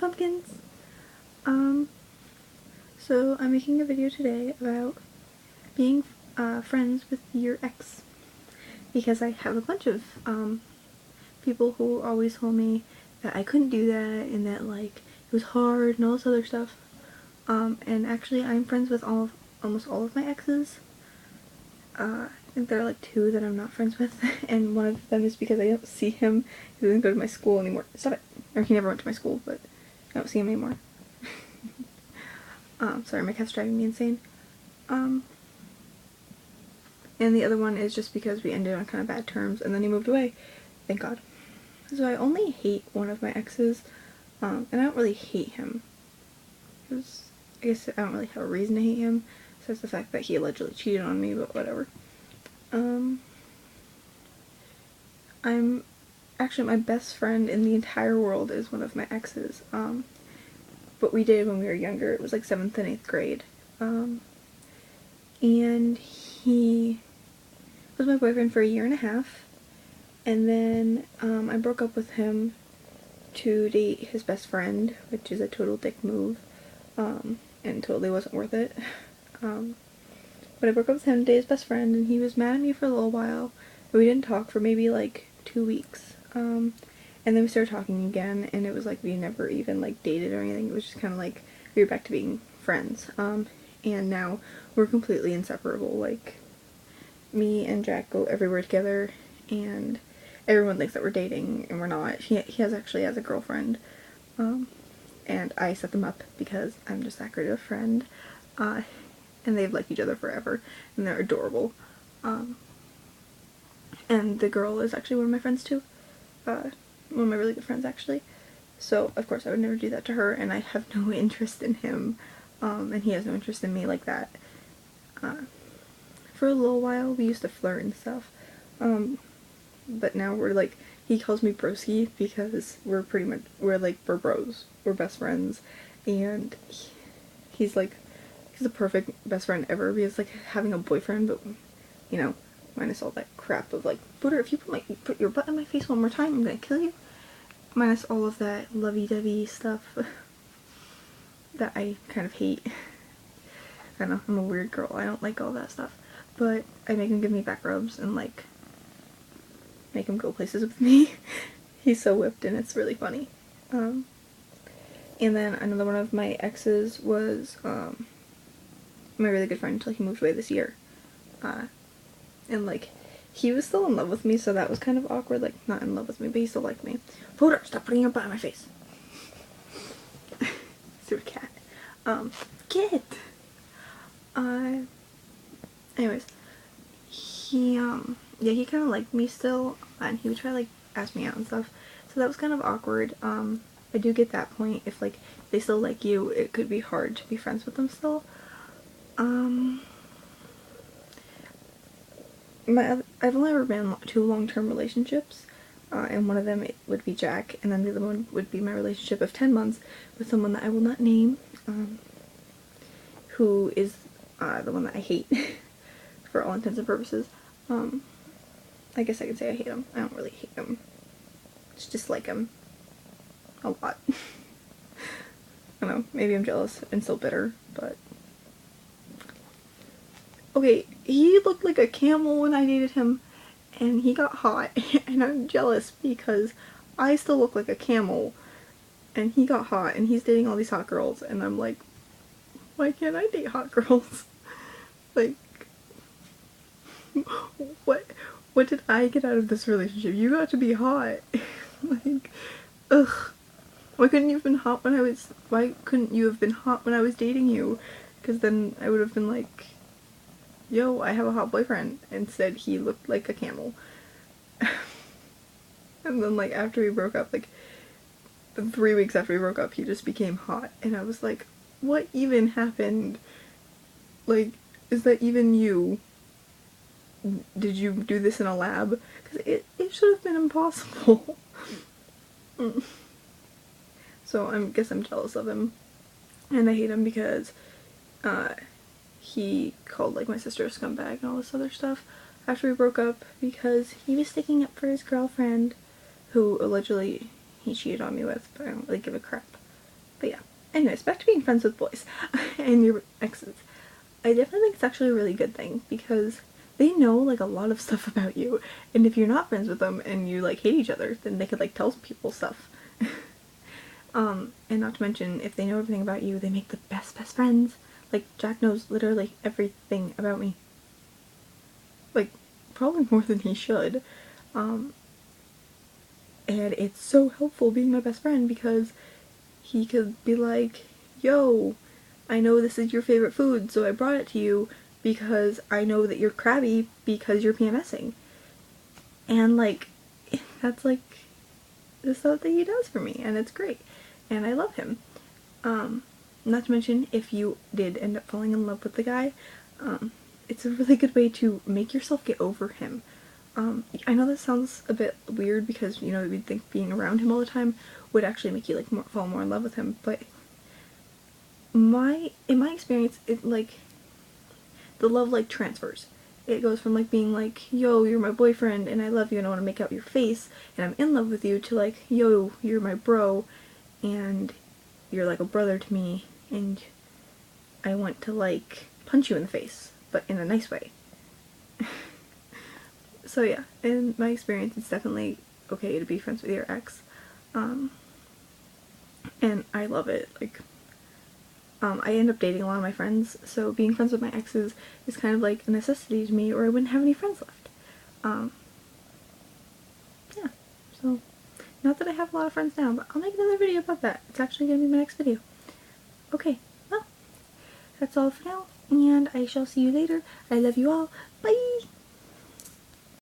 pumpkins! So I'm making a video today about being friends with your ex, because I have a bunch of people who always told me that I couldn't do that and that like it was hard and all this other stuff. And actually I'm friends with almost all of my exes. I think there are like 2 that I'm not friends with, and one of them is because I don't see him. He doesn't go to my school anymore. Stop it! Or he never went to my school, but I don't see him anymore. Sorry, my cat's driving me insane. And the other one is just because we ended on kind of bad terms, and then he moved away. Thank God. So I only hate one of my exes, and I don't really hate him. Because I guess I don't really have a reason to hate him, besides the fact that he allegedly cheated on me, but whatever. I'm actually, my best friend in the entire world is one of my exes. But we dated when we were younger. It was like 7th and 8th grade. And he was my boyfriend for a year and a half. And then I broke up with him to date his best friend, which is a total dick move. And totally wasn't worth it. But I broke up with him to date his best friend, and he was mad at me for a little while. We didn't talk for maybe like 2 weeks. And then we started talking again, and it was like we never even like dated or anything. It was just kind of like we were back to being friends. And now we're completely inseparable. Like, me and Jack go everywhere together, and everyone thinks that we're dating, and we're not. He actually has a girlfriend, and I set them up because I'm just that great of a friend. And they've liked each other forever, and they're adorable. And the girl is actually one of my friends too. One of my really good friends actually. So of course I would never do that to her, and I have no interest in him, and he has no interest in me like that. For a little while we used to flirt and stuff, but now we're like, he calls me broski because we're bros, we're best friends, and he's the perfect best friend ever, because like having a boyfriend, but you know, minus all that crap of like, Butter, if you put your butt in my face one more time, I'm gonna kill you. Minus all of that lovey-dovey stuff that I kind of hate. I don't know, I'm a weird girl, I don't like all that stuff. But I make him give me back rubs and like make him go places with me. He's so whipped and it's really funny. And then another one of my exes was my really good friend until he moved away this year. And like, he was still in love with me, so that was kind of awkward. Like, not in love with me, but he still liked me. Poder, stop putting your butt in my face. Stupid cat. Kid! Anyways, he he kind of liked me still, and he would try to like ask me out and stuff, so that was kind of awkward. I do get that point. If like they still like you, it could be hard to be friends with them still. I've only ever been in 2 long-term relationships, and one of them would be Jack, and then the other one would be my relationship of 10 months with someone that I will not name, who is the one that I hate for all intents and purposes. I guess I could say I hate him. I don't really hate him. Just dislike him a lot. I don't know, maybe I'm jealous and still bitter, but okay, he looked like a camel when I dated him, and he got hot, and I'm jealous because I still look like a camel, and he got hot, and he's dating all these hot girls, and I'm like, why can't I date hot girls? Like, what did I get out of this relationship? You got to be hot. Like, ugh. Why couldn't you have been hot when I was dating you? Because then I would have been like, yo, I have a hot boyfriend. Instead, he looked like a camel. And then, like, after we broke up, like, 3 weeks after we broke up, he just became hot. And I was like, what even happened? Like, is that even you? Did you do this in a lab? Because it should have been impossible. So I guess I'm jealous of him. And I hate him because, he called like my sister a scumbag and all this other stuff after we broke up because he was sticking up for his girlfriend, who allegedly he cheated on me with, but I don't really give a crap. But yeah, anyways, back to being friends with boys and your exes. I definitely think it's actually a really good thing because they know like a lot of stuff about you, and if you're not friends with them and you like hate each other, then they could like tell people stuff. And not to mention, if they know everything about you, they make the best friends. Like, Jack knows literally everything about me. Like, probably more than he should. And it's so helpful being my best friend because he could be like, yo, I know this is your favorite food, so I brought it to you because I know that you're crabby because you're PMSing. And, like, that's, like, the stuff that he does for me, and it's great. And I love him. Not to mention, if you did end up falling in love with the guy, it's a really good way to make yourself get over him. I know this sounds a bit weird because, you know, you'd think being around him all the time would actually make you, like, fall more in love with him, but in my experience, it, like, the love, like, transfers. It goes from, like, being like, yo, you're my boyfriend, and I love you, and I want to make out your face, and I'm in love with you, to, like, yo, you're my bro, and you're, like, a brother to me, and I want to, like, punch you in the face, but in a nice way. So yeah, in my experience, it's definitely okay to be friends with your ex, and I love it. Like, I end up dating a lot of my friends, so being friends with my exes is kind of like a necessity to me, or I wouldn't have any friends left. Yeah, so not that I have a lot of friends now, but I'll make another video about that. It's actually going to be my next video. Okay, well, that's all for now, and I shall see you later. I love you all. Bye!